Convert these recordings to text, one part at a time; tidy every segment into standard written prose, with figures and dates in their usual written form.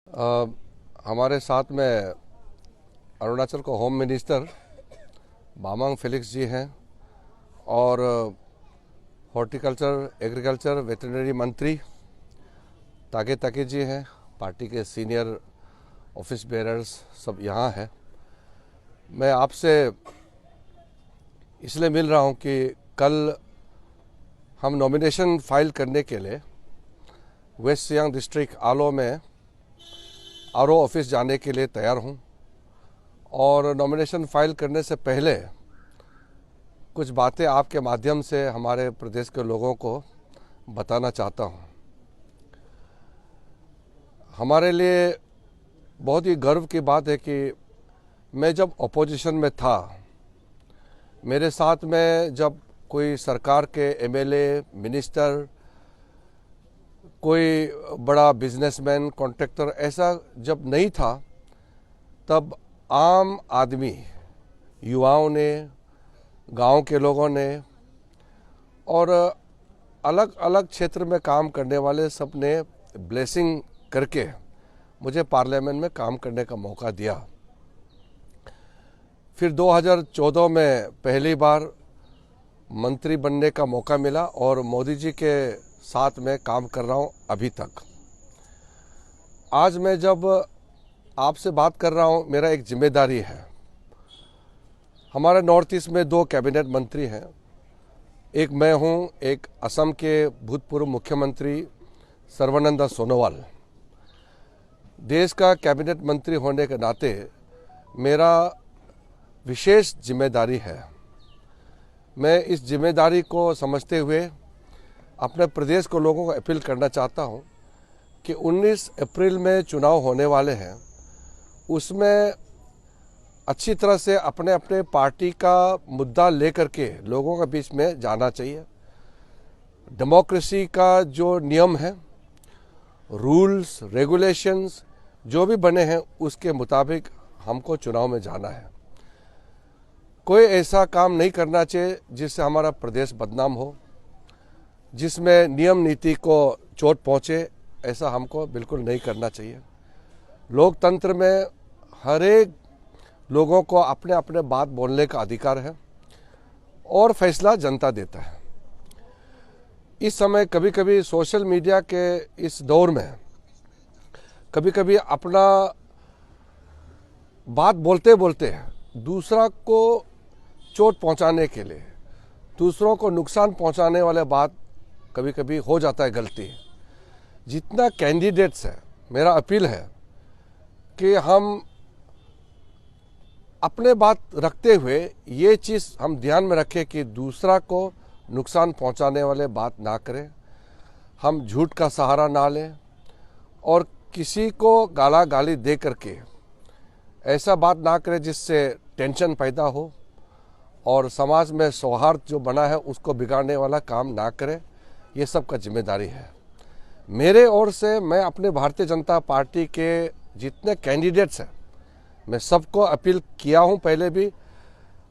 अ, हमारे साथ में अरुणाचल को होम मिनिस्टर बामांग फेलिक्स जी हैं और हॉर्टिकल्चर एग्रीकल्चर वेटरनरी मंत्री तागे ताके जी हैं। पार्टी के सीनियर ऑफिस बेरर्स सब यहाँ हैं। मैं आपसे इसलिए मिल रहा हूँ कि कल हम नॉमिनेशन फाइल करने के लिए वेस्ट सियांग डिस्ट्रिक्ट आलो में आरओ ऑफिस जाने के लिए तैयार हूँ और नॉमिनेशन फाइल करने से पहले कुछ बातें आपके माध्यम से हमारे प्रदेश के लोगों को बताना चाहता हूँ। हमारे लिए बहुत ही गर्व की बात है कि मैं जब अपोजिशन में था, मेरे साथ में जब कोई सरकार के एमएलए, मिनिस्टर, कोई बड़ा बिजनेसमैन, कॉन्ट्रैक्टर ऐसा जब नहीं था, तब आम आदमी, युवाओं ने, गांव के लोगों ने और अलग अलग क्षेत्र में काम करने वाले सब ने ब्लेसिंग करके मुझे पार्लियामेंट में काम करने का मौका दिया। फिर 2014 में पहली बार मंत्री बनने का मौका मिला और मोदी जी के साथ में काम कर रहा हूँ अभी तक। आज मैं जब आपसे बात कर रहा हूँ, मेरा एक जिम्मेदारी है। हमारे नॉर्थ ईस्ट में 2 कैबिनेट मंत्री हैं। एक मैं हूँ, एक असम के भूतपूर्व मुख्यमंत्री सर्बानंद सोनोवाल। देश का कैबिनेट मंत्री होने के नाते मेरा विशेष जिम्मेदारी है। मैं इस जिम्मेदारी को समझते हुए अपने प्रदेश के लोगों को अपील करना चाहता हूं कि 19 अप्रैल में चुनाव होने वाले हैं, उसमें अच्छी तरह से अपने अपने पार्टी का मुद्दा लेकर के लोगों के बीच में जाना चाहिए। डेमोक्रेसी का जो नियम है, रूल्स रेगुलेशंस जो भी बने हैं, उसके मुताबिक हमको चुनाव में जाना है। कोई ऐसा काम नहीं करना चाहिए जिससे हमारा प्रदेश बदनाम हो, जिसमें नियम नीति को चोट पहुंचे। ऐसा हमको बिल्कुल नहीं करना चाहिए। लोकतंत्र में हर एक लोगों को अपने अपने बात बोलने का अधिकार है और फैसला जनता देता है। इस समय कभी कभी सोशल मीडिया के इस दौर में कभी कभी अपना बात बोलते बोलते दूसरा को चोट पहुंचाने के लिए, दूसरों को नुकसान पहुंचाने वाले बात कभी कभी हो जाता है गलती। जितना कैंडिडेट्स है, मेरा अपील है कि हम अपने बात रखते हुए ये चीज़ हम ध्यान में रखें कि दूसरा को नुकसान पहुंचाने वाले बात ना करें, हम झूठ का सहारा ना लें और किसी को गाला गाली दे करके ऐसा बात ना करें जिससे टेंशन पैदा हो और समाज में सौहार्द जो बना है उसको बिगाड़ने वाला काम ना करें। ये सब का जिम्मेदारी है। मेरे ओर से मैं अपने भारतीय जनता पार्टी के जितने कैंडिडेट्स हैं, मैं सबको अपील किया हूं। पहले भी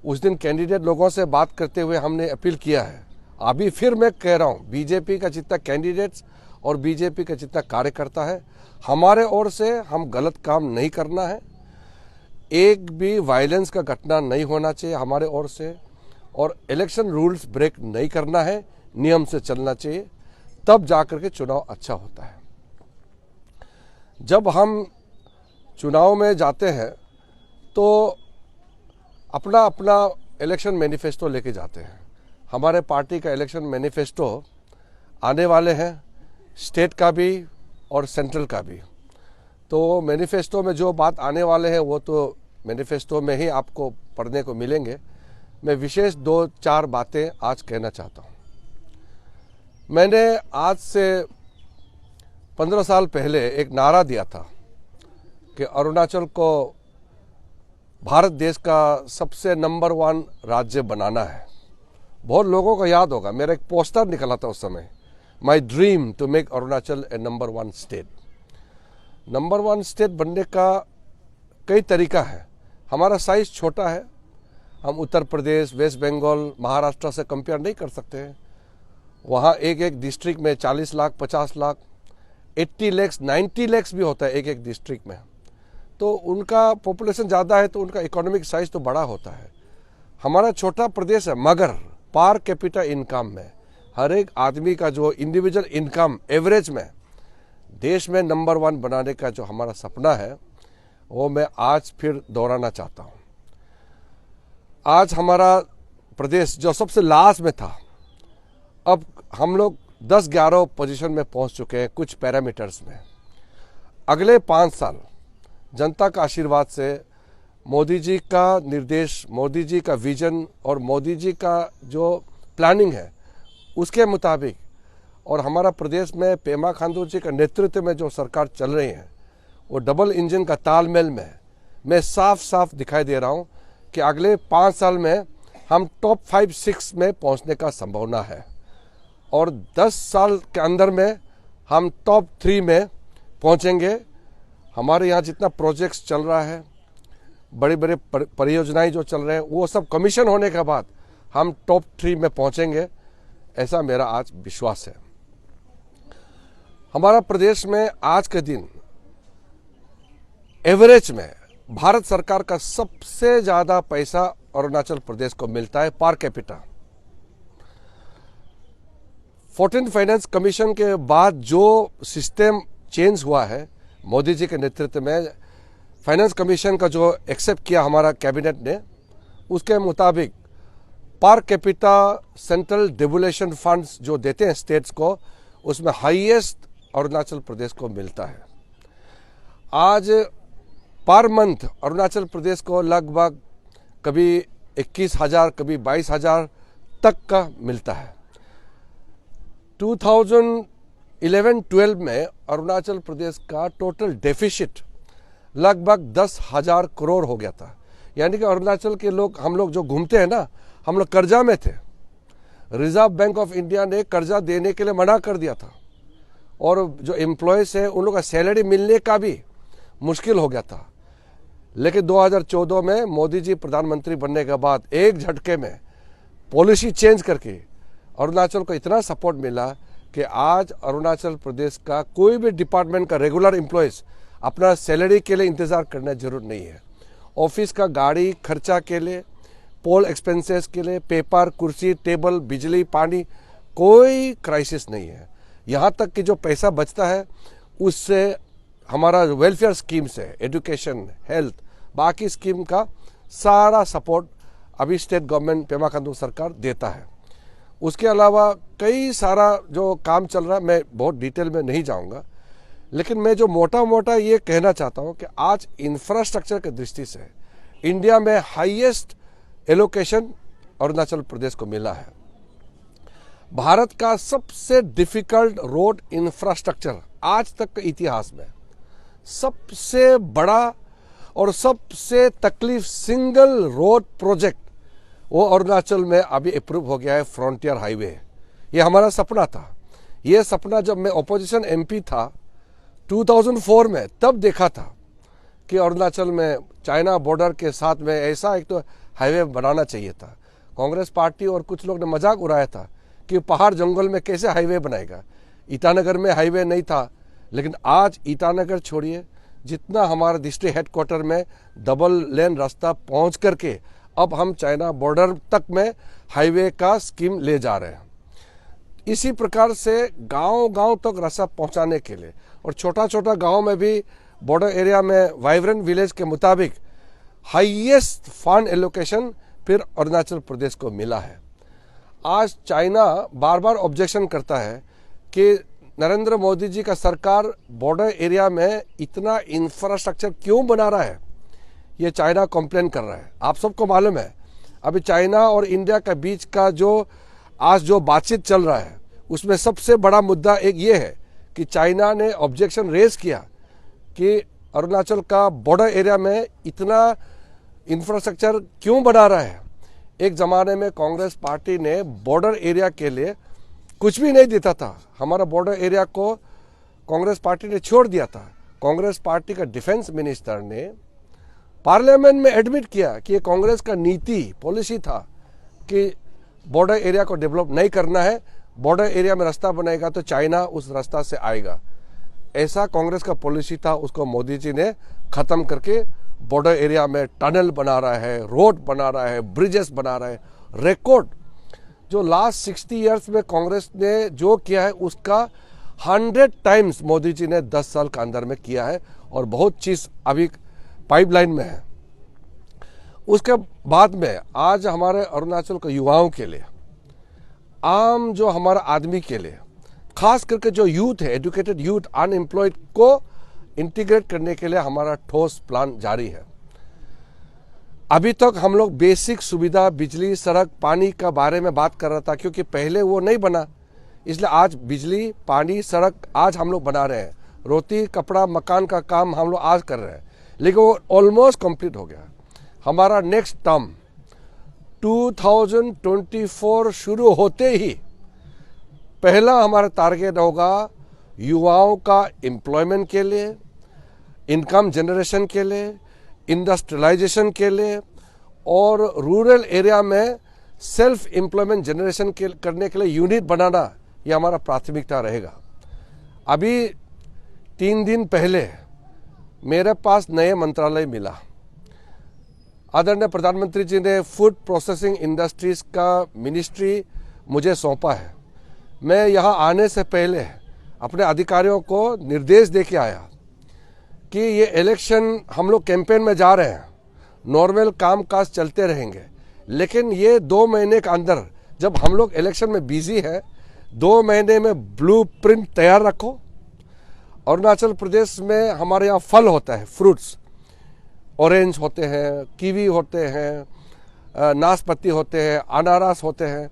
उस दिन कैंडिडेट लोगों से बात करते हुए हमने अपील किया है। अभी फिर मैं कह रहा हूं, बीजेपी का जितना कैंडिडेट्स और बीजेपी का जितना कार्यकर्ता है, हमारे ओर से हम गलत काम नहीं करना है। एक भी वायलेंस का घटना नहीं होना चाहिए हमारे ओर से और इलेक्शन रूल्स ब्रेक नहीं करना है, नियम से चलना चाहिए, तब जाकर के चुनाव अच्छा होता है। जब हम चुनाव में जाते हैं तो अपना अपना इलेक्शन मैनिफेस्टो लेके जाते हैं। हमारे पार्टी का इलेक्शन मैनिफेस्टो आने वाले हैं, स्टेट का भी और सेंट्रल का भी। तो मैनिफेस्टो में जो बात आने वाले हैं वो तो मैनिफेस्टो में ही आपको पढ़ने को मिलेंगे। मैं विशेष 2-4 बातें आज कहना चाहता हूँ। मैंने आज से 15 साल पहले एक नारा दिया था कि अरुणाचल को भारत देश का सबसे नंबर 1 राज्य बनाना है। बहुत लोगों को याद होगा, मेरा एक पोस्टर निकला था उस समय, my dream to make Arunachal a number 1 state. Number 1 state बनने का कई तरीका है। हमारा साइज छोटा है, हम उत्तर प्रदेश, वेस्ट बंगाल, महाराष्ट्र से कंपेयर नहीं कर सकते हैं। वहाँ एक एक डिस्ट्रिक्ट में 40 लाख, 50 लाख 80 लाख 90 लाख भी होता है एक एक डिस्ट्रिक्ट में। तो उनका पॉपुलेशन ज़्यादा है तो उनका इकोनॉमिक साइज तो बड़ा होता है। हमारा छोटा प्रदेश है, मगर पर कैपिटा इनकम में हर एक आदमी का जो इंडिविजुअल इनकम एवरेज में देश में नंबर 1 बनाने का जो हमारा सपना है वो मैं आज फिर दोहराना चाहता हूँ। आज हमारा प्रदेश जो सबसे लास्ट में था, अब हम लोग 10-11 पोजीशन में पहुंच चुके हैं कुछ पैरामीटर्स में। अगले 5 साल जनता का आशीर्वाद से, मोदी जी का निर्देश, मोदी जी का विजन और मोदी जी का जो प्लानिंग है उसके मुताबिक, और हमारा प्रदेश में पेमा खांडू जी का नेतृत्व में जो सरकार चल रही है वो डबल इंजन का तालमेल में मैं साफ साफ दिखाई दे रहा हूँ कि अगले 5 साल में हम टॉप 5-6 में पहुँचने का संभावना है, और 10 साल के अंदर में हम टॉप 3 में पहुँचेंगे। हमारे यहाँ जितना प्रोजेक्ट्स चल रहा है, बड़े बड़े परियोजनाएं जो चल रहे हैं, वो सब कमीशन होने के बाद हम टॉप 3 में पहुँचेंगे, ऐसा मेरा आज विश्वास है। हमारा प्रदेश में आज के दिन एवरेज में भारत सरकार का सबसे ज़्यादा पैसा अरुणाचल प्रदेश को मिलता है per capita. 14th finance commission के बाद जो सिस्टम चेंज हुआ है मोदी जी के नेतृत्व में, फाइनेंस कमीशन का जो एक्सेप्ट किया हमारा कैबिनेट ने, उसके मुताबिक per capita central development funds जो देते हैं स्टेट्स को, उसमें हाईएस्ट अरुणाचल प्रदेश को मिलता है। आज पर मंथ अरुणाचल प्रदेश को लगभग कभी 21,000 कभी 22,000 तक का मिलता है। 2011-12 में अरुणाचल प्रदेश का टोटल डेफिसिट लगभग 10,000 करोड़ हो गया था। यानी कि अरुणाचल के लोग, हम लोग जो घूमते हैं ना, हम लोग कर्जा में थे। रिजर्व बैंक ऑफ इंडिया ने कर्जा देने के लिए मना कर दिया था, और जो एम्प्लॉयज़ हैं उन लोगों का सैलरी मिलने का भी मुश्किल हो गया था। लेकिन 2014 में मोदी जी प्रधानमंत्री बनने के बाद एक झटके में पॉलिसी चेंज करके अरुणाचल को इतना सपोर्ट मिला कि आज अरुणाचल प्रदेश का कोई भी डिपार्टमेंट का रेगुलर एम्प्लॉयज़ अपना सैलरी के लिए इंतज़ार करने की जरूरत नहीं है। ऑफिस का गाड़ी खर्चा के लिए, पोल एक्सपेंसेस के लिए, पेपर, कुर्सी, टेबल, बिजली, पानी, कोई क्राइसिस नहीं है। यहाँ तक कि जो पैसा बचता है उससे हमारा वेलफेयर स्कीम्स है, एजुकेशन, हेल्थ, बाकी स्कीम का सारा सपोर्ट अभी स्टेट गवर्नमेंट पेमा खांडू सरकार देता है। उसके अलावा कई सारा जो काम चल रहा है, मैं बहुत डिटेल में नहीं जाऊंगा, लेकिन मैं जो मोटा मोटा ये कहना चाहता हूँ कि आज इंफ्रास्ट्रक्चर की दृष्टि से इंडिया में हाईएस्ट एलोकेशन अरुणाचल प्रदेश को मिला है। भारत का सबसे डिफिकल्ट रोड इंफ्रास्ट्रक्चर आज तक के इतिहास में सबसे बड़ा और सबसे तकलीफ सिंगल रोड प्रोजेक्ट वो अरुणाचल में अभी अप्रूव हो गया है, फ्रंटियर हाईवे। ये हमारा सपना था। ये सपना जब मैं ऑपोजिशन एमपी था 2004 में, तब देखा था कि अरुणाचल में चाइना बॉर्डर के साथ में ऐसा एक तो हाईवे बनाना चाहिए था। कांग्रेस पार्टी और कुछ लोग ने मजाक उड़ाया था कि पहाड़ जंगल में कैसे हाईवे बनाएगा। ईटानगर में हाईवे नहीं था, लेकिन आज ईटानगर छोड़िए, जितना हमारा डिस्ट्रिक्ट हेडक्वार्टर में डबल लेन रास्ता पहुंच करके अब हम चाइना बॉर्डर तक में हाईवे का स्कीम ले जा रहे हैं। इसी प्रकार से गांव-गांव तक रास्ता पहुंचाने के लिए, और छोटा छोटा गांव में भी बॉर्डर एरिया में वाइब्रेंट विलेज के मुताबिक हाईएस्ट फंड एलोकेशन फिर अरुणाचल प्रदेश को मिला है। आज चाइना बार बार ऑब्जेक्शन करता है कि नरेंद्र मोदी जी का सरकार बॉर्डर एरिया में इतना इंफ्रास्ट्रक्चर क्यों बना रहा है, ये चाइना कंप्लेन कर रहा है। आप सबको मालूम है अभी चाइना और इंडिया के बीच का जो आज जो बातचीत चल रहा है उसमें सबसे बड़ा मुद्दा एक ये है कि चाइना ने ऑब्जेक्शन रेज किया कि अरुणाचल का बॉर्डर एरिया में इतना इंफ्रास्ट्रक्चर क्यों बना रहा है। एक ज़माने में कांग्रेस पार्टी ने बॉर्डर एरिया के लिए कुछ भी नहीं देता था। हमारा बॉर्डर एरिया को कांग्रेस पार्टी ने छोड़ दिया था। कांग्रेस पार्टी का डिफेंस मिनिस्टर ने पार्लियामेंट में एडमिट किया कि ये कांग्रेस का नीति पॉलिसी था कि बॉर्डर एरिया को डेवलप नहीं करना है, बॉर्डर एरिया में रास्ता बनेगा तो चाइना उस रास्ता से आएगा। ऐसा कांग्रेस का पॉलिसी था, उसको मोदी जी ने खत्म करके बॉर्डर एरिया में टनल बना रहा है, रोड बना रहा है, ब्रिजेस बना रहा है। रिकॉर्ड जो लास्ट 60 इयर्स में कांग्रेस ने जो किया है उसका 100 टाइम्स मोदी जी ने 10 साल के अंदर में किया है, और बहुत चीज अभी पाइपलाइन में है। उसके बाद में आज हमारे अरुणाचल के युवाओं के लिए, आम जो हमारा आदमी के लिए, खास करके जो यूथ है, एजुकेटेड यूथ, अनएम्प्लॉयड को इंटीग्रेट करने के लिए हमारा ठोस प्लान जारी है। अभी तक हम लोग बेसिक सुविधा, बिजली, सड़क, पानी का बारे में बात कर रहा था, क्योंकि पहले वो नहीं बना, इसलिए आज बिजली, पानी, सड़क आज हम लोग बना रहे हैं। रोटी, कपड़ा, मकान का काम हम लोग आज कर रहे हैं, लेकिन वो ऑलमोस्ट कंप्लीट हो गया। हमारा नेक्स्ट टर्म 2024 शुरू होते ही पहला हमारा टारगेट होगा युवाओं का एम्प्लॉयमेंट के लिए, इनकम जनरेशन के लिए, इंडस्ट्रियलाइजेशन के लिए, और रूरल एरिया में सेल्फ एम्प्लॉयमेंट जनरेशन करने के लिए यूनिट बनाना, ये हमारा प्राथमिकता रहेगा। अभी 3 दिन पहले मेरे पास नए मंत्रालय मिला। आदरणीय प्रधानमंत्री जी ने फूड प्रोसेसिंग इंडस्ट्रीज का मिनिस्ट्री मुझे सौंपा है। मैं यहाँ आने से पहले अपने अधिकारियों को निर्देश दे के आया कि ये इलेक्शन, हम लोग कैंपेन में जा रहे हैं, नॉर्मल कामकाज चलते रहेंगे, लेकिन ये 2 महीने के अंदर जब हम लोग इलेक्शन में बिजी है, 2 महीने में ब्लूप्रिंट तैयार रखो। अरुणाचल प्रदेश में हमारे यहाँ फल होता है, फ्रूट्स, ऑरेंज होते हैं, कीवी होते हैं, नाशपाती होते हैं, अनारस होते हैं,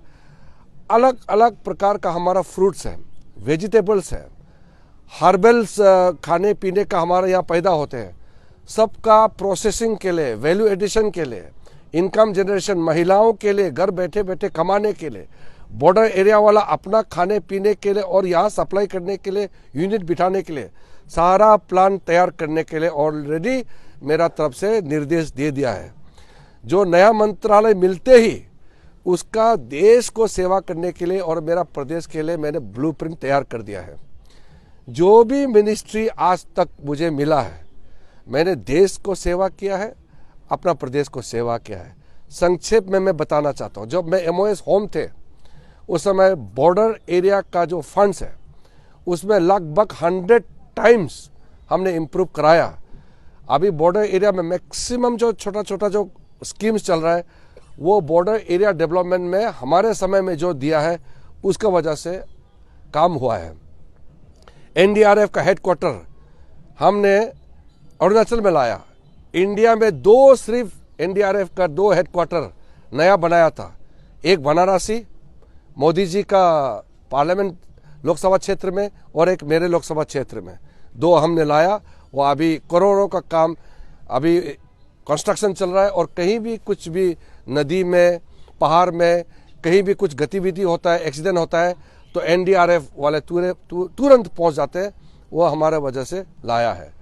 अलग अलग प्रकार का हमारा फ्रूट्स है, वेजिटेबल्स है, हर्बल्स खाने पीने का हमारे यहाँ पैदा होते हैं। सबका प्रोसेसिंग के लिए, वैल्यू एडिशन के लिए, इनकम जनरेशन, महिलाओं के लिए घर बैठे बैठे कमाने के लिए, बॉर्डर एरिया वाला अपना खाने पीने के लिए और यहाँ सप्लाई करने के लिए, यूनिट बिठाने के लिए, सारा प्लान तैयार करने के लिए ऑलरेडी मेरा तरफ से निर्देश दे दिया है। जो नया मंत्रालय मिलते ही उसका देश को सेवा करने के लिए और मेरा प्रदेश के लिए मैंने ब्लूप्रिंट तैयार कर दिया है। जो भी मिनिस्ट्री आज तक मुझे मिला है, मैंने देश को सेवा किया है, अपना प्रदेश को सेवा किया है। संक्षेप में मैं बताना चाहता हूँ, जब मैं MOS होम थे उस समय बॉर्डर एरिया का जो फंड्स है उसमें लगभग 100 टाइम्स हमने इम्प्रूव कराया। अभी बॉर्डर एरिया में मैक्सिमम जो छोटा छोटा जो स्कीम्स चल रहा है वो बॉर्डर एरिया डेवलपमेंट में हमारे समय में जो दिया है उसका वजह से काम हुआ है। NDRF का हेडक्वार्टर हमने अरुणाचल में लाया। इंडिया में सिर्फ NDRF का 2 हेडक्वार्टर नया बनाया था, एक बनारसी मोदी जी का पार्लियामेंट लोकसभा क्षेत्र में और एक मेरे लोकसभा क्षेत्र में, 2 हमने लाया। वो अभी करोड़ों का काम अभी कंस्ट्रक्शन चल रहा है, और कहीं भी कुछ भी नदी में, पहाड़ में कहीं भी कुछ गतिविधि होता है, एक्सीडेंट होता है, तो NDRF वाले तुरंत पहुंच जाते हैं। वो हमारे वजह से लाया है।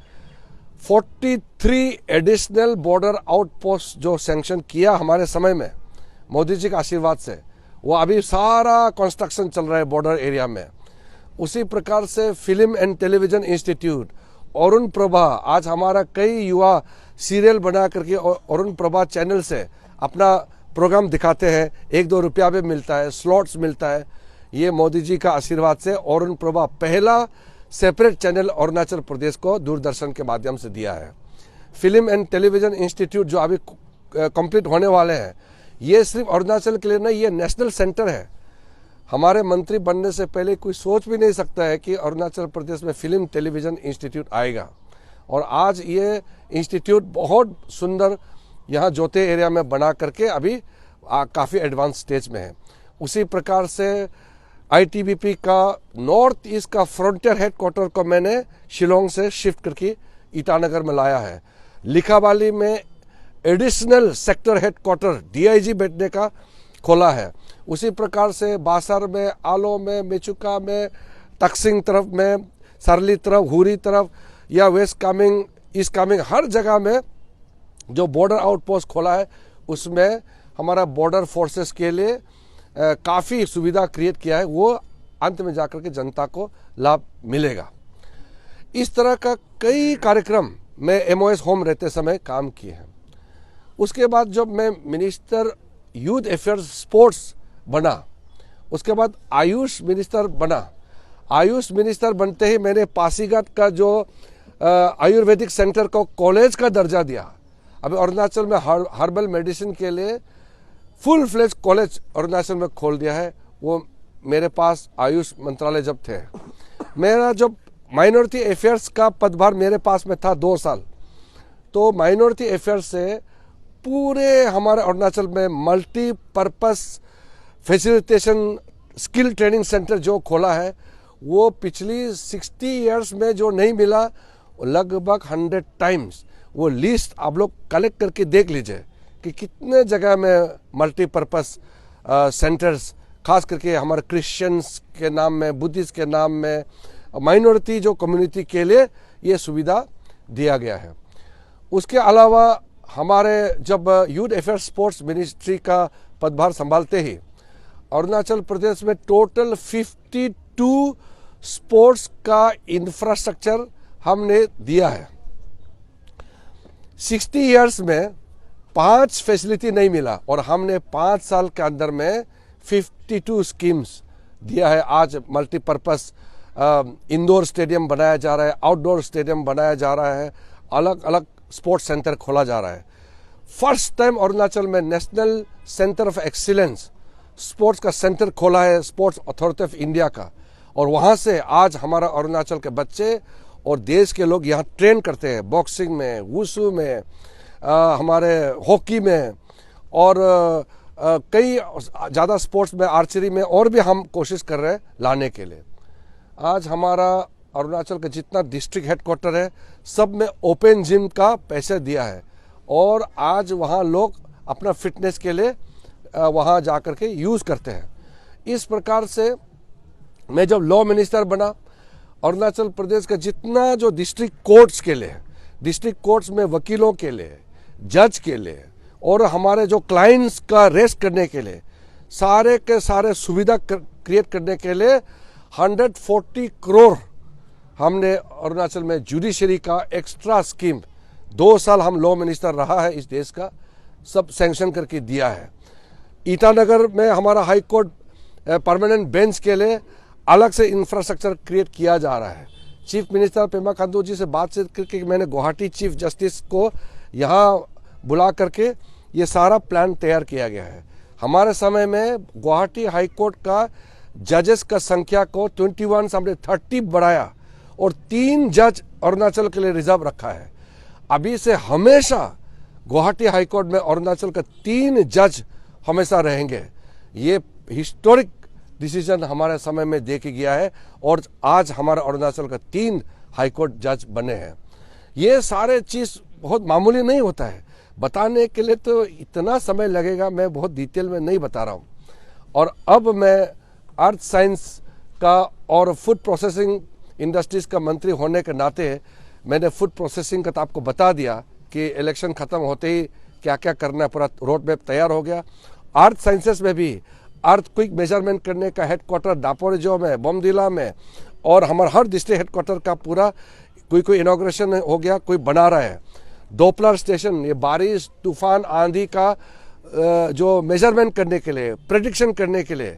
43 एडिशनल बॉर्डर आउटपोस्ट जो सैंक्शन किया हमारे समय में मोदी जी के आशीर्वाद से, वो अभी सारा कंस्ट्रक्शन चल रहा है बॉर्डर एरिया में। उसी प्रकार से film and television institute, Arun Prabha, आज हमारा कई युवा सीरियल बना करके अरुण प्रभा चैनल से अपना प्रोग्राम दिखाते हैं, 1-2 रुपया भी मिलता है, स्लॉट्स मिलता है। ये मोदी जी का आशीर्वाद से अरुण प्रभा पहला सेपरेट चैनल अरुणाचल प्रदेश को दूरदर्शन के माध्यम से दिया है। फिल्म एंड टेलीविजन इंस्टीट्यूट जो अभी कंप्लीट होने वाले हैं, ये सिर्फ अरुणाचल के लिए नहीं, ये नेशनल सेंटर है। हमारे मंत्री बनने से पहले कोई सोच भी नहीं सकता है कि अरुणाचल प्रदेश में फिल्म टेलीविजन इंस्टीट्यूट आएगा, और आज ये इंस्टीट्यूट बहुत सुंदर यहाँ जोते एरिया में बना करके अभी काफ़ी एडवांस स्टेज में है। उसी प्रकार से ITBP का नॉर्थ ईस्ट का फ्रंटियर हेडक्वार्टर को मैंने शिलोंग से शिफ्ट करके ईटानगर में लाया है। लिखावाली में एडिशनल सेक्टर हेडक्वार्टर DIG बैठने का खोला है। उसी प्रकार से बासर में, आलो में, मेचुका में, तकसिंग तरफ में, सरली तरफ, हुरी तरफ या वेस्ट कामिंग, ईस्ट कामिंग, हर जगह में जो बॉर्डर आउटपोस्ट खोला है उसमें हमारा बॉर्डर फोर्सेस के लिए काफ़ी सुविधा क्रिएट किया है। वो अंत में जाकर के जनता को लाभ मिलेगा। इस तरह का कई कार्यक्रम मैं एमओएस होम रहते समय काम किए हैं। उसके बाद जब मैं मिनिस्टर यूथ अफेयर्स स्पोर्ट्स बना, उसके बाद आयुष मिनिस्टर बना। आयुष मिनिस्टर बनते ही मैंने पासीघाट का जो आयुर्वेदिक सेंटर को कॉलेज का दर्जा दिया। अभी अरुणाचल में हर्बल मेडिसिन के लिए फुल फ्लेज कॉलेज अरुणाचल में खोल दिया है। वो मेरे पास आयुष मंत्रालय जब थे, मेरा जब माइनॉरिटी अफेयर्स का पदभार मेरे पास में था 2 साल, तो माइनॉरिटी अफेयर्स से पूरे हमारे अरुणाचल में multipurpose facilitation skill training centre जो खोला है, वो पिछली 60 इयर्स में जो नहीं मिला, लगभग 100 टाइम्स। वो लिस्ट आप लोग कलेक्ट करके देख लीजिए कि कितने जगह में मल्टीपर्पस सेंटर्स, खास करके हमारे क्रिश्चियंस के नाम में, बुद्धिस्ट के नाम में, माइनॉरिटी जो कम्युनिटी के लिए ये सुविधा दिया गया है। उसके अलावा हमारे जब यूथ अफेयर्स स्पोर्ट्स मिनिस्ट्री का पदभार संभालते ही अरुणाचल प्रदेश में टोटल 52 स्पोर्ट्स का इंफ्रास्ट्रक्चर हमने दिया है। 60 इयर्स में 5 फैसिलिटी नहीं मिला और हमने 5 साल के अंदर में 52 स्कीम्स दिया है। आज मल्टीपर्पस इंडोर स्टेडियम बनाया जा रहा है, आउटडोर स्टेडियम बनाया जा रहा है, अलग अलग स्पोर्ट्स सेंटर खोला जा रहा है। फर्स्ट टाइम अरुणाचल में national centre of excellence sports का सेंटर खोला है, स्पोर्ट्स अथॉरिटी ऑफ इंडिया का, और वहाँ से आज हमारा अरुणाचल के बच्चे और देश के लोग यहाँ ट्रेन करते हैं, बॉक्सिंग में, वुशु में, हमारे हॉकी में, और कई ज़्यादा स्पोर्ट्स में, आर्चरी में, और भी हम कोशिश कर रहे हैं लाने के लिए। आज हमारा अरुणाचल का जितना डिस्ट्रिक्ट हेडक्वार्टर है, सब में ओपन जिम का पैसे दिया है, और आज वहाँ लोग अपना फिटनेस के लिए वहाँ जा कर के यूज़ करते हैं। इस प्रकार से मैं जब लॉ मिनिस्टर बना, अरुणाचल प्रदेश का जितना जो डिस्ट्रिक्ट कोर्ट्स के लिए, डिस्ट्रिक्ट कोर्ट्स में वकीलों के लिए, जज के लिए, और हमारे जो क्लाइंट्स का रेस्ट करने के लिए, सारे के सारे सुविधा क्रिएट करने के लिए 140 करोड़ हमने अरुणाचल में जुडिशरी का एक्स्ट्रा स्कीम, 2 साल हम लॉ मिनिस्टर रहा है इस देश का, सब सैंक्शन करके दिया है। ईटानगर में हमारा हाई कोर्ट परमानेंट बेंच के लिए अलग से इंफ्रास्ट्रक्चर क्रिएट किया जा रहा है। चीफ मिनिस्टर पेमा खांडू जी से बातचीत करके मैंने गुवाहाटी चीफ जस्टिस को यहाँ बुला करके ये सारा प्लान तैयार किया गया है। हमारे समय में गुवाहाटी हाई कोर्ट का जजेस का संख्या को 21 से हमने 30 बढ़ाया, और 3 जज अरुणाचल के लिए रिजर्व रखा है। अभी से हमेशा गुवाहाटी हाई कोर्ट में अरुणाचल का 3 जज हमेशा रहेंगे। ये हिस्टोरिक डिसीजन हमारे समय में दे के गया है, और आज हमारा अरुणाचल का 3 हाईकोर्ट जज बने हैं। ये सारे चीज़ बहुत मामूली नहीं होता है, बताने के लिए तो इतना समय लगेगा, मैं बहुत डिटेल में नहीं बता रहा हूँ। और अब मैं अर्थ साइंस का और फूड प्रोसेसिंग इंडस्ट्रीज का मंत्री होने के नाते मैंने फूड प्रोसेसिंग का तो आपको बता दिया कि इलेक्शन खत्म होते ही क्या क्या करना है, पूरा रोड मैप तैयार हो गया। अर्थ साइंसेस में भी अर्थ क्विक मेजरमेंट करने का हेडक्वार्टर दापोरिजो में, बोमदिला में, और हमारा हर डिस्ट्रिक्ट हेडक्वार्टर का पूरा कोई इनॉग्रेशन हो गया, कोई बना रहा है। डॉपलर स्टेशन, ये बारिश, तूफान, आंधी का जो मेजरमेंट करने के लिए, प्रेडिक्शन करने के लिए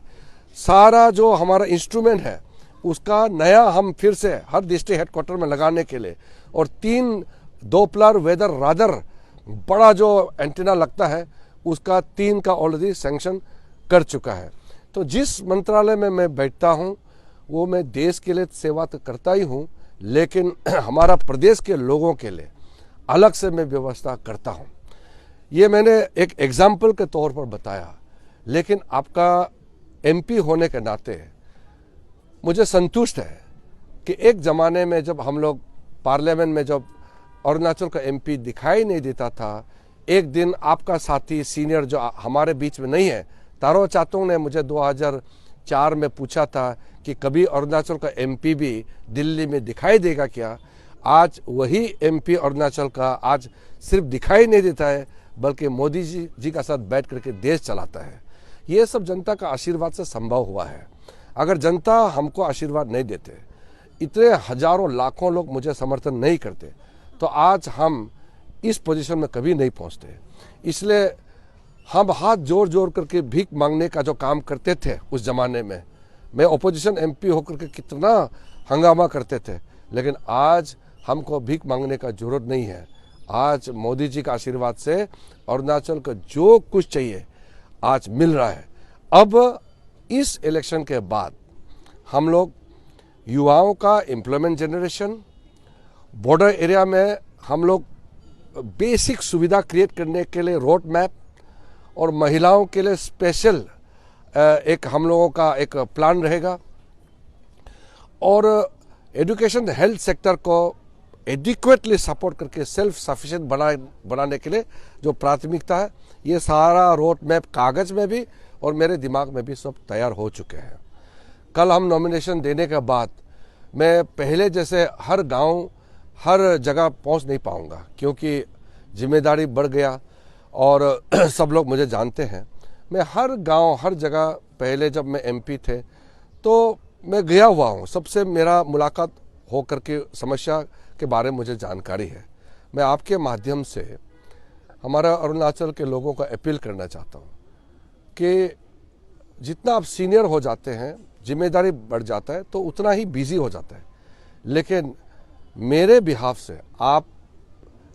सारा जो हमारा इंस्ट्रूमेंट है, उसका नया हम फिर से हर डिस्ट्रिक्ट हेडक्वार्टर में लगाने के लिए, और 3 डॉपलर वेदर राडर बड़ा जो एंटीना लगता है, उसका 3 का ऑलरेडी सैंक्शन कर चुका है। तो जिस मंत्रालय में मैं बैठता हूँ, वो मैं देश के लिए सेवा तो करता ही हूँ, लेकिन हमारा प्रदेश के लोगों के लिए अलग से मैं व्यवस्था करता हूँ। ये मैंने एक एग्जाम्पल के तौर पर बताया, लेकिन आपका एमपी होने के नाते मुझे संतुष्ट है कि एक ज़माने में जब हम लोग पार्लियामेंट में जब अरुणाचल का एमपी दिखाई नहीं देता था, एक दिन आपका साथी सीनियर जो हमारे बीच में नहीं है, तारो चातुंग ने मुझे 2004 में पूछा था कि कभी अरुणाचल का एमपी भी दिल्ली में दिखाई देगा क्या। आज वही एमपी अरुणाचल का आज सिर्फ दिखाई नहीं देता है, बल्कि मोदी जी का साथ बैठ करके देश चलाता है। ये सब जनता का आशीर्वाद से संभव हुआ है। अगर जनता हमको आशीर्वाद नहीं देते, इतने हजारों लाखों लोग मुझे समर्थन नहीं करते तो आज हम इस पोजीशन में कभी नहीं पहुंचते। इसलिए हम हाथ जोड़ जोड़ करके भीख मांगने का जो काम करते थे उस ज़माने में, मैं ओपोजिशन एमपी होकर के कितना हंगामा करते थे, लेकिन आज हमको भीख मांगने का जरूरत नहीं है। आज मोदी जी का आशीर्वाद से अरुणाचल को जो कुछ चाहिए आज मिल रहा है। अब इस इलेक्शन के बाद हम लोग युवाओं का एम्प्लॉयमेंट जनरेशन, बॉर्डर एरिया में हम लोग बेसिक सुविधा क्रिएट करने के लिए रोड मैप और महिलाओं के लिए स्पेशल एक हम लोगों का एक प्लान रहेगा। और एजुकेशन हेल्थ सेक्टर को एडिक्वेटली सपोर्ट करके सेल्फ सफिशिएंट बनाने के लिए जो प्राथमिकता है, ये सारा रोड मैप कागज में भी और मेरे दिमाग में भी सब तैयार हो चुके हैं। कल हम नॉमिनेशन देने के बाद मैं पहले जैसे हर गांव हर जगह पहुंच नहीं पाऊंगा, क्योंकि जिम्मेदारी बढ़ गया और सब लोग मुझे जानते हैं। मैं हर गांव हर जगह पहले जब मैं एमपी थे तो मैं गया हुआ हूं, सबसे मेरा मुलाकात हो करके समस्या के बारे में मुझे जानकारी है। मैं आपके माध्यम से हमारा अरुणाचल के लोगों को अपील करना चाहता हूं कि जितना आप सीनियर हो जाते हैं, जिम्मेदारी बढ़ जाता है तो उतना ही बिजी हो जाता है, लेकिन मेरे बिहाफ से आप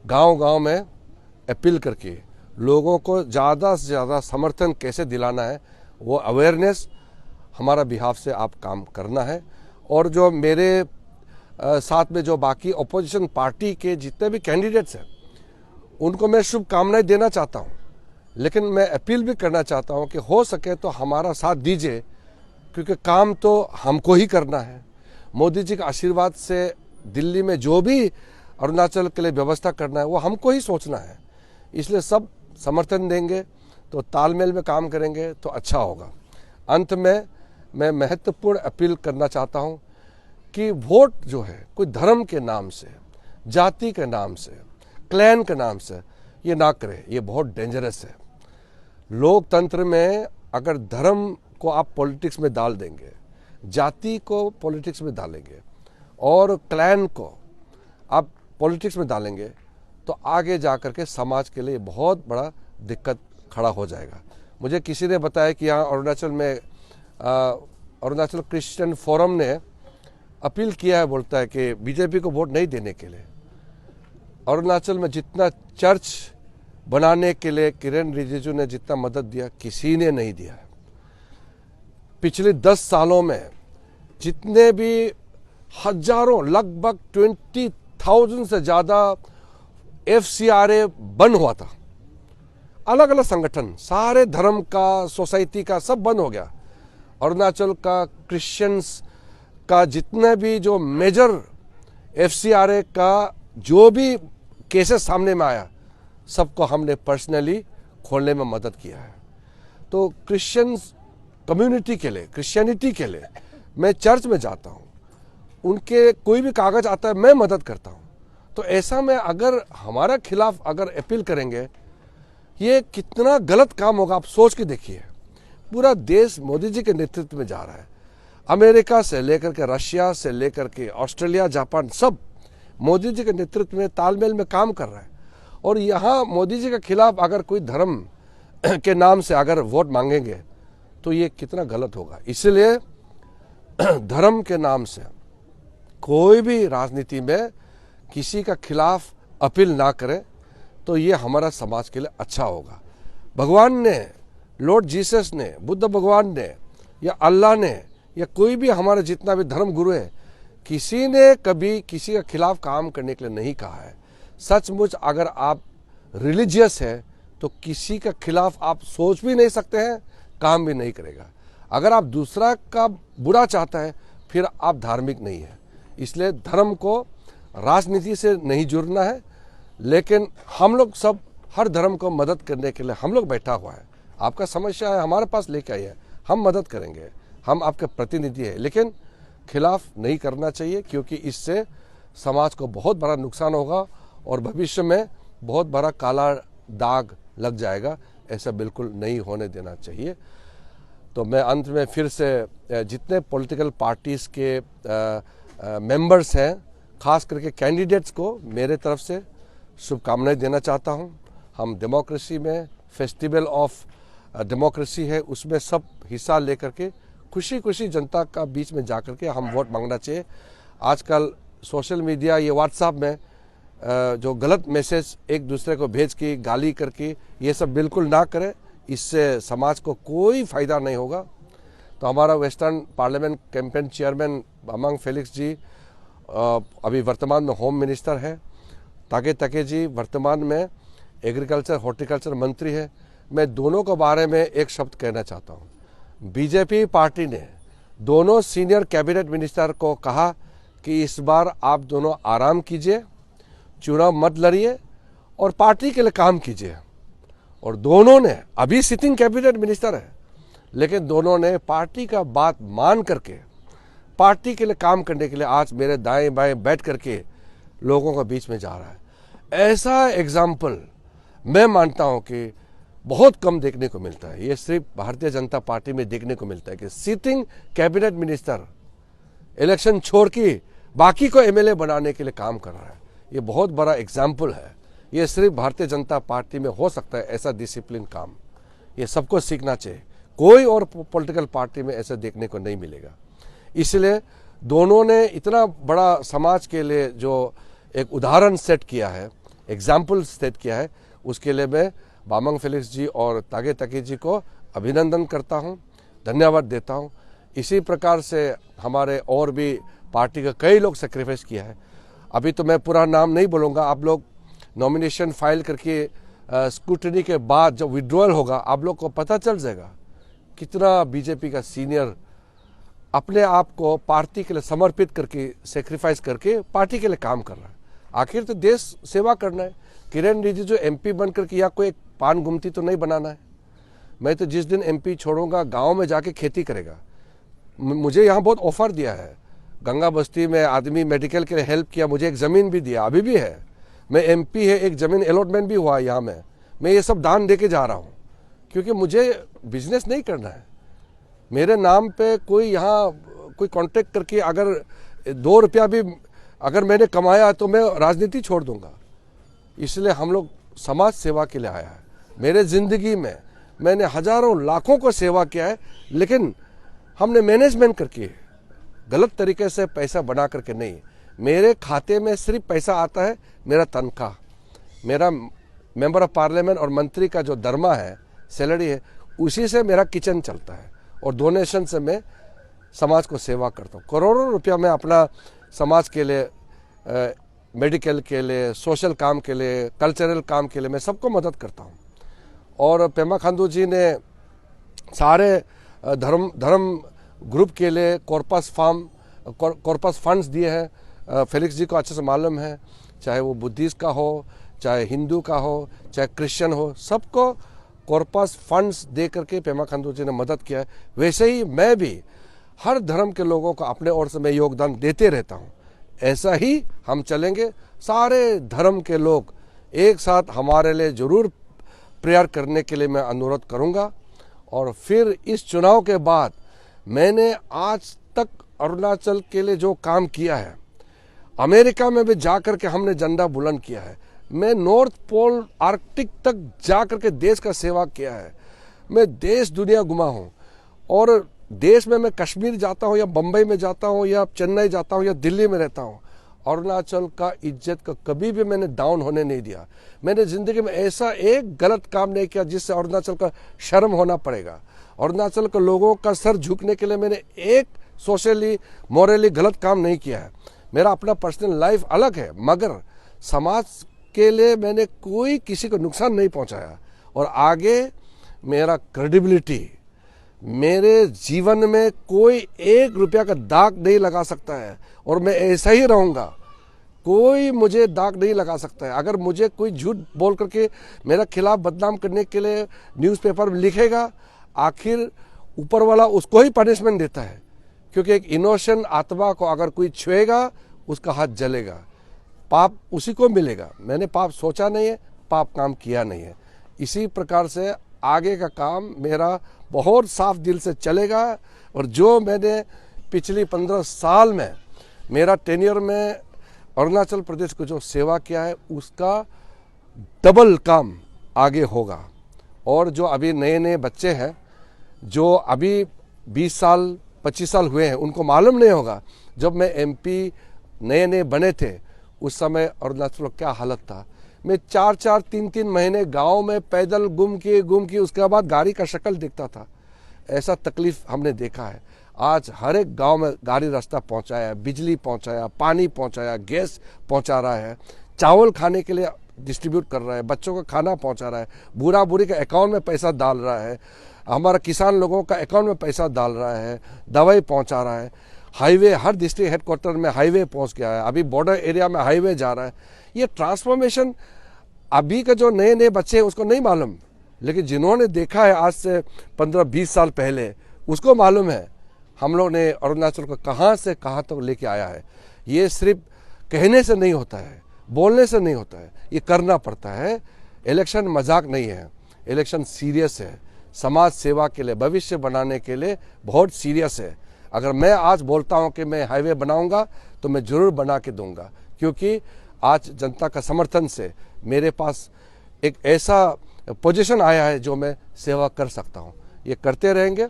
गांव-गांव में अपील करके लोगों को ज़्यादा से ज़्यादा समर्थन कैसे दिलाना है, वो अवेयरनेस हमारा बिहाफ से आप काम करना है। और जो मेरे साथ में जो बाकी अपोजिशन पार्टी के जितने भी कैंडिडेट्स हैं उनको मैं शुभकामनाएं देना चाहता हूं, लेकिन मैं अपील भी करना चाहता हूं कि हो सके तो हमारा साथ दीजिए, क्योंकि काम तो हमको ही करना है। मोदी जी के आशीर्वाद से दिल्ली में जो भी अरुणाचल के लिए व्यवस्था करना है वो हमको ही सोचना है। इसलिए सब समर्थन देंगे तो तालमेल में काम करेंगे तो अच्छा होगा। अंत में मैं महत्वपूर्ण अपील करना चाहता हूं कि वोट जो है कोई धर्म के नाम से, जाति के नाम से, क्लैन के नाम से ये ना करे, ये बहुत डेंजरस है। लोकतंत्र में अगर धर्म को आप पॉलिटिक्स में डाल देंगे, जाति को पॉलिटिक्स में डालेंगे और क्लैन को आप पॉलिटिक्स में डालेंगे तो आगे जाकर के समाज के लिए बहुत बड़ा दिक्कत खड़ा हो जाएगा। मुझे किसी ने बताया कि यहाँ अरुणाचल में अरुणाचल क्रिश्चियन फोरम ने अपील किया है, बोलता है कि बीजेपी को वोट नहीं देने के लिए। अरुणाचल में जितना चर्च बनाने के लिए किरण रिजिजू ने जितना मदद दिया, किसी ने नहीं दिया है। पिछले 10 सालों में जितने भी हजारों, लगभग 20,000 से ज़्यादा FCRA बंद हुआ था, अलग अलग संगठन, सारे धर्म का, सोसाइटी का, सब बंद हो गया। अरुणाचल का क्रिश्चियंस का जितने भी जो मेजर FCRA का जो भी केसेस सामने में आया, सबको हमने पर्सनली खोलने में मदद किया है। तो क्रिश्चियंस कम्युनिटी के लिए, क्रिश्चियनिटी के लिए मैं चर्च में जाता हूँ, उनके कोई भी कागज आता है मैं मदद करता हूँ। तो ऐसा में अगर हमारा खिलाफ अगर अपील करेंगे, ये कितना गलत काम होगा आप सोच के देखिए। पूरा देश मोदी जी के नेतृत्व में जा रहा है, अमेरिका से लेकर के रशिया से लेकर के ऑस्ट्रेलिया, जापान, सब मोदी जी के नेतृत्व में तालमेल में काम कर रहा है। और यहाँ मोदी जी के खिलाफ अगर कोई धर्म के नाम से अगर वोट मांगेंगे तो ये कितना गलत होगा। इसलिए धर्म के नाम से कोई भी राजनीति में किसी का खिलाफ अपील ना करें तो ये हमारा समाज के लिए अच्छा होगा। भगवान ने, लॉर्ड जीसस ने, बुद्ध भगवान ने या अल्लाह ने या कोई भी हमारा जितना भी धर्म गुरु है, किसी ने कभी किसी के खिलाफ काम करने के लिए नहीं कहा है। सचमुच अगर आप रिलीजियस है तो किसी के खिलाफ आप सोच भी नहीं सकते हैं, काम भी नहीं करेगा। अगर आप दूसरा का बुरा चाहता है फिर आप धार्मिक नहीं है। इसलिए धर्म को राजनीति से नहीं जुड़ना है, लेकिन हम लोग सब हर धर्म को मदद करने के लिए हम लोग बैठा हुआ है। आपका समस्या है हमारे पास लेके आइए, हम मदद करेंगे, हम आपके प्रतिनिधि हैं, लेकिन खिलाफ नहीं करना चाहिए, क्योंकि इससे समाज को बहुत बड़ा नुकसान होगा और भविष्य में बहुत बड़ा काला दाग लग जाएगा। ऐसा बिल्कुल नहीं होने देना चाहिए। तो मैं अंत में फिर से जितने पॉलिटिकल पार्टीज़ के मेंबर्स हैं, खास करके कैंडिडेट्स को मेरे तरफ से शुभकामनाएं देना चाहता हूं। हम डेमोक्रेसी में फेस्टिवल ऑफ डेमोक्रेसी है, उसमें सब हिस्सा लेकर के खुशी खुशी जनता का बीच में जाकर के हम वोट मांगना चाहिए। आजकल सोशल मीडिया, ये व्हाट्सएप में जो गलत मैसेज एक दूसरे को भेज के गाली करके, ये सब बिल्कुल ना करें, इससे समाज को कोई फ़ायदा नहीं होगा। तो हमारा western parliament campaign chairman Bamang Felix ji अभी वर्तमान में होम मिनिस्टर है, तागे तागे जी वर्तमान में एग्रीकल्चर हॉर्टिकल्चर मंत्री है। मैं दोनों के बारे में एक शब्द कहना चाहता हूँ। बीजेपी पार्टी ने दोनों सीनियर कैबिनेट मिनिस्टर को कहा कि इस बार आप दोनों आराम कीजिए, चुनाव मत लड़िए और पार्टी के लिए काम कीजिए। और दोनों ने, अभी सिटिंग कैबिनेट मिनिस्टर है, लेकिन दोनों ने पार्टी का बात मान करके पार्टी के लिए काम करने के लिए आज मेरे दाएं बाएं बैठ करके लोगों के बीच में जा रहा है। ऐसा एग्जाम्पल मैं मानता हूं कि बहुत कम देखने को मिलता है। ये सिर्फ भारतीय जनता पार्टी में देखने को मिलता है कि सिटिंग कैबिनेट मिनिस्टर इलेक्शन छोड़ के बाकी को एमएलए बनाने के लिए काम कर रहा है। ये बहुत बड़ा एग्जाम्पल है। ये सिर्फ भारतीय जनता पार्टी में हो सकता है ऐसा डिसिप्लिन काम। ये सबको सीखना चाहिए, कोई और पॉलिटिकल पार्टी में ऐसा देखने को नहीं मिलेगा। इसलिए दोनों ने इतना बड़ा समाज के लिए जो एक उदाहरण सेट किया है, एग्जाम्पल सेट किया है, उसके लिए मैं बामांग फेलिक्स जी और तागे तागे जी को अभिनंदन करता हूं, धन्यवाद देता हूं। इसी प्रकार से हमारे और भी पार्टी का कई लोग सेक्रीफाइस किया है। अभी तो मैं पूरा नाम नहीं बोलूँगा, आप लोग नॉमिनेशन फाइल करके स्क्रूटनी के बाद जब विड्रॉल होगा आप लोग को पता चल जाएगा कितना बीजेपी का सीनियर अपने आप को पार्टी के लिए समर्पित करके, सेक्रीफाइस करके पार्टी के लिए काम कर रहा है। आखिर तो देश सेवा करना है। किरण रिजिजू एमपी बन करके या कोई पान गुमती तो नहीं बनाना है। मैं तो जिस दिन एमपी छोड़ूंगा गांव में जाके खेती करेगा। मुझे यहाँ बहुत ऑफर दिया है, गंगा बस्ती में आदमी मेडिकल के लिए हेल्प किया, मुझे एक ज़मीन भी दिया, अभी भी है। मैं एमपी है, एक ज़मीन अलॉटमेंट भी हुआ यहाँ में। मैं ये सब दान दे के जा रहा हूँ क्योंकि मुझे बिजनेस नहीं करना है। मेरे नाम पे कोई यहाँ कोई कांटेक्ट करके अगर 2 रुपया भी अगर मैंने कमाया तो मैं राजनीति छोड़ दूंगा। इसलिए हम लोग समाज सेवा के लिए आया है। मेरे ज़िंदगी में मैंने हजारों लाखों को सेवा किया है, लेकिन हमने मैनेजमेंट करके गलत तरीके से पैसा बना करके नहीं। मेरे खाते में सिर्फ पैसा आता है मेरा तनख्वाह, मेरा मेंबर ऑफ पार्लियामेंट और मंत्री का जो दरमा है, सैलरी है, उसी से मेरा किचन चलता है और डोनेशन से मैं समाज को सेवा करता हूँ। करोड़ों रुपया मैं अपना समाज के लिए, मेडिकल के लिए, सोशल काम के लिए, कल्चरल काम के लिए मैं सबको मदद करता हूँ। और पेमा खांडू जी ने सारे धर्म ग्रुप के लिए कॉर्पस फंड्स दिए हैं। फेलिक्स जी को अच्छे से मालूम है, चाहे वो बुद्धिस्ट का हो, चाहे हिंदू का हो, चाहे क्रिश्चियन हो, सबको कॉर्पस फंड्स दे करके पेमा खांडू जी ने मदद किया है। वैसे ही मैं भी हर धर्म के लोगों को अपने ओर से मैं योगदान देते रहता हूँ। ऐसा ही हम चलेंगे। सारे धर्म के लोग एक साथ हमारे लिए जरूर प्रेयर करने के लिए मैं अनुरोध करूँगा। और फिर इस चुनाव के बाद मैंने आज तक अरुणाचल के लिए जो काम किया है, अमेरिका में भी जाकर के हमने झंडा बुलंद किया है। मैं नॉर्थ पोल आर्कटिक तक जाकर के देश का सेवा किया है। मैं देश दुनिया घुमा हूँ और देश में मैं कश्मीर जाता हूँ या बम्बई में जाता हूँ या चेन्नई जाता हूँ या दिल्ली में रहता हूँ, अरुणाचल का इज्जत का कभी भी मैंने डाउन होने नहीं दिया। मैंने ज़िंदगी में ऐसा एक गलत काम नहीं किया जिससे अरुणाचल का शर्म होना पड़ेगा। अरुणाचल के लोगों का सर झुकने के लिए मैंने एक सोशली मॉरली गलत काम नहीं किया है। मेरा अपना पर्सनल लाइफ अलग है, मगर समाज के लिए मैंने कोई किसी को नुकसान नहीं पहुंचाया। और आगे मेरा क्रेडिबिलिटी, मेरे जीवन में कोई 1 रुपया का दाग नहीं लगा सकता है और मैं ऐसा ही रहूँगा। कोई मुझे दाग नहीं लगा सकता है। अगर मुझे कोई झूठ बोल करके मेरा खिलाफ बदनाम करने के लिए न्यूज़पेपर में लिखेगा, आखिर ऊपर वाला उसको ही पनिशमेंट देता है, क्योंकि एक इनोसेंट आत्मा को अगर कोई छुएगा उसका हाथ जलेगा, पाप उसी को मिलेगा। मैंने पाप सोचा नहीं है, पाप काम किया नहीं है। इसी प्रकार से आगे का काम मेरा बहुत साफ दिल से चलेगा। और जो मैंने पिछली 15 साल में मेरा टेन्योर में अरुणाचल प्रदेश को जो सेवा किया है उसका डबल काम आगे होगा। और जो अभी नए नए बच्चे हैं जो अभी 20 साल 25 साल हुए हैं, उनको मालूम नहीं होगा जब मैं एमपी नए नए बने थे उस समय अरुणाचल क्या हालत था। मैं 4-4 3-3 महीने गांव में पैदल घूम के उसके बाद गाड़ी का शक्ल दिखता था। ऐसा तकलीफ हमने देखा है। आज हर एक गांव में गाड़ी रास्ता पहुंचाया, बिजली पहुंचाया, पानी पहुंचाया, गैस पहुंचा रहा है, चावल खाने के लिए डिस्ट्रीब्यूट कर रहा है, बच्चों को खाना पहुंचा रहा है, बूढ़ा बूढ़ी के अकाउंट में पैसा डाल रहा है, हमारा किसान लोगों का अकाउंट में पैसा डाल रहा है, दवाई पहुंचा रहा है। हाईवे हर डिस्ट्रिक्ट हेडक्वार्टर में हाईवे पहुंच गया है, अभी बॉर्डर एरिया में हाईवे जा रहा है। ये ट्रांसफॉर्मेशन अभी के जो नए नए बच्चे हैं उसको नहीं मालूम, लेकिन जिन्होंने देखा है आज से 15-20 साल पहले उसको मालूम है हम लोग ने अरुणाचल को कहाँ से कहाँ तक लेके आया है। ये सिर्फ कहने से नहीं होता है, बोलने से नहीं होता है, ये करना पड़ता है। इलेक्शन मजाक नहीं है, इलेक्शन सीरियस है, समाज सेवा के लिए, भविष्य बनाने के लिए बहुत सीरियस है। अगर मैं आज बोलता हूं कि मैं हाईवे बनाऊंगा तो मैं जरूर बना के दूंगा, क्योंकि आज जनता का समर्थन से मेरे पास एक ऐसा पोजीशन आया है जो मैं सेवा कर सकता हूं। ये करते रहेंगे।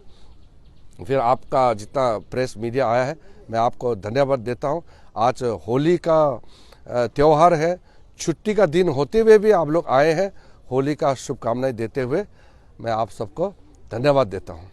फिर आपका जितना प्रेस मीडिया आया है मैं आपको धन्यवाद देता हूं। आज होली का त्यौहार है, छुट्टी का दिन होते हुए भी आप लोग आए हैं। होली का शुभकामनाएं देते हुए मैं आप सबको धन्यवाद देता हूं।